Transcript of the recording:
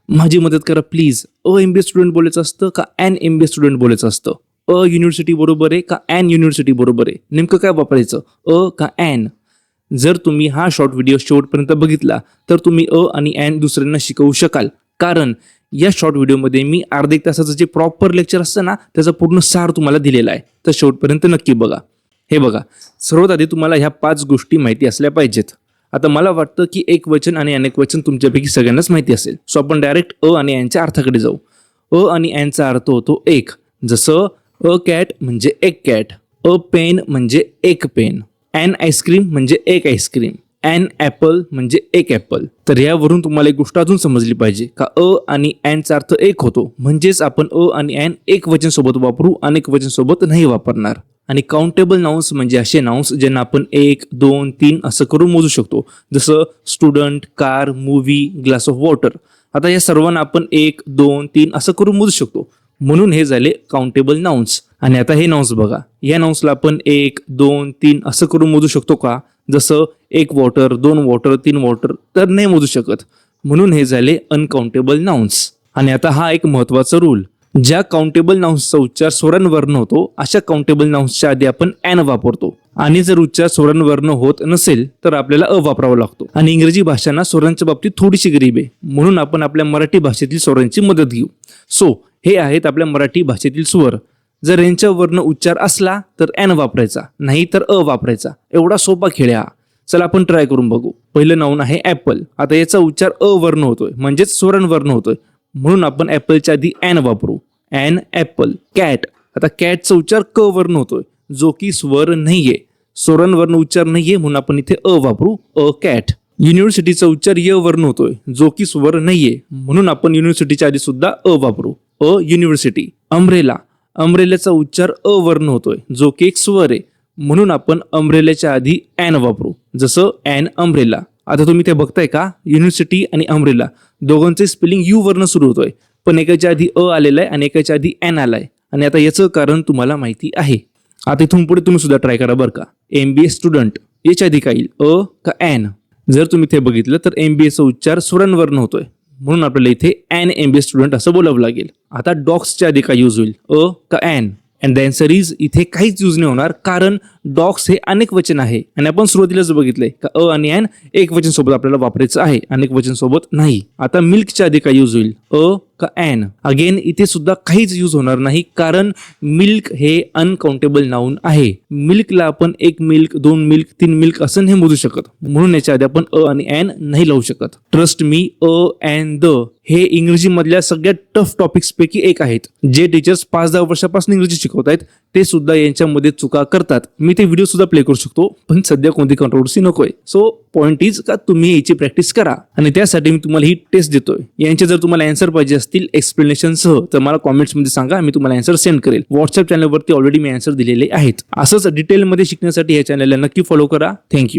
माझी मदत करा प्लीज. MBA स्टुडंट बोलायचं असतं का ॲन MBA स्टुडंट बोलायचं असतं? युनिव्हर्सिटी बरोबर आहे का ॲन युनिव्हर्सिटी बरोबर आहे? नेमकं काय वापरायचं, का ॲन? जर तुम्ही हा शॉर्ट व्हिडिओ शेवटपर्यंत बघितला तर तुम्ही आणि ॲन दुसऱ्यांना शिकवू शकाल. कारण या शॉर्ट व्हिडिओमध्ये मी अर्धा एक तासाचं जे प्रॉपर लेक्चर असतं ना त्याचा पूर्ण सार तुम्हाला दिलेला आहे. तर शेवटपर्यंत नक्की बघा. हे बघा, सर्वात आधी तुम्हाला ह्या 5 गोष्टी माहिती असल्या पाहिजेत. आता मला वाटतं की एक वचन आणि अनेक वचन तुमच्यापैकी सगळ्यांनाच माहिती असेल. सो आपण डायरेक्ट आणि ॲनच्या अर्थाकडे जाऊ. आणि ॲनचा अर्थ होतो एक. जसं कॅट म्हणजे एक कॅट, पेन म्हणजे एक पेन, ॲन आईस्क्रीम म्हणजे एक आईस्क्रीम, ॲन ॲपल म्हणजे एक ॲपल. तर यावरून तुम्हाला एक गोष्ट अजून समजली पाहिजे का आणि ॲनचा अर्थ एक होतो. म्हणजेच आपण आणि ॲन एक वचन सोबत वापरू, अनेक वचन सोबत नाही वापरणार. आणि काउंटेबल नाउन्स म्हणजे असे नाउन्स ज्यांना आपण 1, 2, 3 असं करून मोजू शकतो. जसं student, car, movie, glass of water. आता या सर्वांना आपण 1, 2, 3 असं करून मोजू शकतो. म्हणून हे झाले काउंटेबल नाउन्स. आणि आता हे नाउन्स बघा, या नाउन्सला आपण 1, 2, 3 असं करून मोजू शकतो का? जसं 1 वॉटर, 2 वॉटर, 3 वॉटर तर नाही मोजू शकत. म्हणून हे झाले अनकाउंटेबल नाउन्स. आणि आता हा एक महत्वाचा रूल, ज्या काउंटेबल नाउन्सचा उच्चार स्वरांवर्ण होतो अशा काउंटेबल नाउन्सच्या आधी आपण ॲन वापरतो. आणि जर उच्चार स्वरांवर्ण होत नसेल तर आपल्याला वापरावा लागतो. आणि इंग्रजी भाषांना स्वरांच्या बाबतीत थोडीशी गरीब आहे, म्हणून आपण आपल्या मराठी भाषेतील स्वरांची मदत घेऊ. सो हे आहेत आपल्या मराठी भाषेतील स्वर. जर यांच्या वर्ण उच्चार असला तर ॲन वापरायचा, नाही तर वापरायचा. एवढा सोपा खेळ हा. चला आपण ट्राय करून बघू. पहिलं नाऊन आहे ॲपल. आता याचा उच्चार वर्ण होतोय, म्हणजेच स्वरांवर्ण होतोय, म्हणून आपण ॲपलच्या आधी ॲन वापरू. An apple. कॅट. आता कॅटचा उच्चार क वर्ण होतोय, जो की स्वर नाहीये, स्वरांवर्ण उच्चार नाहीये, म्हणून आपण इथे वापरू. कॅट. युनिव्हर्सिटीचा उच्चार य वर्ण होतोय, जो की स्वर नाहीये, म्हणून आपण युनिव्हर्सिटीच्या आधी सुद्धा वापरू. युनिव्हर्सिटी. अम्ब्रेला. अम्ब्रेलाचा उच्चार वर्ण होतोय, जो की एक स्वर आहे, म्हणून आपण अम्ब्रेलाच्या आधी ॲन वापरू. जसं ॲन अम्ब्रेला. आता तुम्ही ते बघताय का, युनिव्हर्सिटी आणि अम्ब्रेला दोघांचे स्पेलिंग यू वर्ण सुरू होतोय, पण एकाच्या आधी आलेला आहे आणि एकाच्या आधी ॲन आलाय. आणि आता याचं कारण तुम्हाला माहिती आहे. आता इथून पुढे तुम्ही सुद्धा ट्राय करा बरं का. MBA स्टुडंट याच्या आधी काय येईल, का ॲन? जर तुम्ही ते बघितलं तर MBAचा उच्चार स्वरांवर्ण होतोय, म्हणून आपल्याला इथे ॲन MBA स्टुडंट असं बोलावं लागेल. आता डॉग्सच्या आधी काय यूज होईल, का an? And the answer is इथे काहीच यूज नाही होणार, कारण डॉग्स हे अनेक वचन आहे आणि आपण सुरुवातीलाच बघितलंय का आणि ॲन एक वचन सोबत आपल्याला वापरायचं आहे, अनेक वचन सोबत नाही. आता मिल्कच्या आधी काय यूज होईल, का ॲन? अगेन इथे सुद्धा काहीच यूज होणार नाही, कारण मिल्क हे अनकाउंटेबल नाऊन आहे. मिल्कला आपण 1 मिल्क, 2 मिल्क, 3 मिल्क असं नाही मोजू शकत, म्हणून याच्या आधी आपण आणि ॲन नाही लावू शकत. ट्रस्ट मी, अँड द हे इंग्रजी मधल्या सगळ्यात टफ टॉपिक्स पैकी एक आहेत, जे टीचर्स 5-10 वर्षापासून इंग्रजी शिकवत आहेत ते सुद्धा यांच्यामध्ये चुका करतात. मी ते व्हिडिओ सुद्धा प्ले करू शकतो, पण सध्या कोणती कंट्रोवर्सी नकोय. सो पॉइंट इज का तुम्ही याची प्रॅक्टिस करा, आणि त्यासाठी मी तुम्हाला ही टेस्ट देतोय. यांचे जर तुम्हाला आन्सर पाहिजे असतील एक्सप्लेनेशन सह तर मला कॉमेंट्स मध्ये सांगा, मी तुम्हाला आन्सर सेंड करेल. व्हॉट्सअप चॅनलवरती ऑलरेडी मी आन्सर दिलेले आहेत. असंच डिटेलमध्ये शिकण्यासाठी या चॅनलला नक्की फॉलो करा. थँक्यू.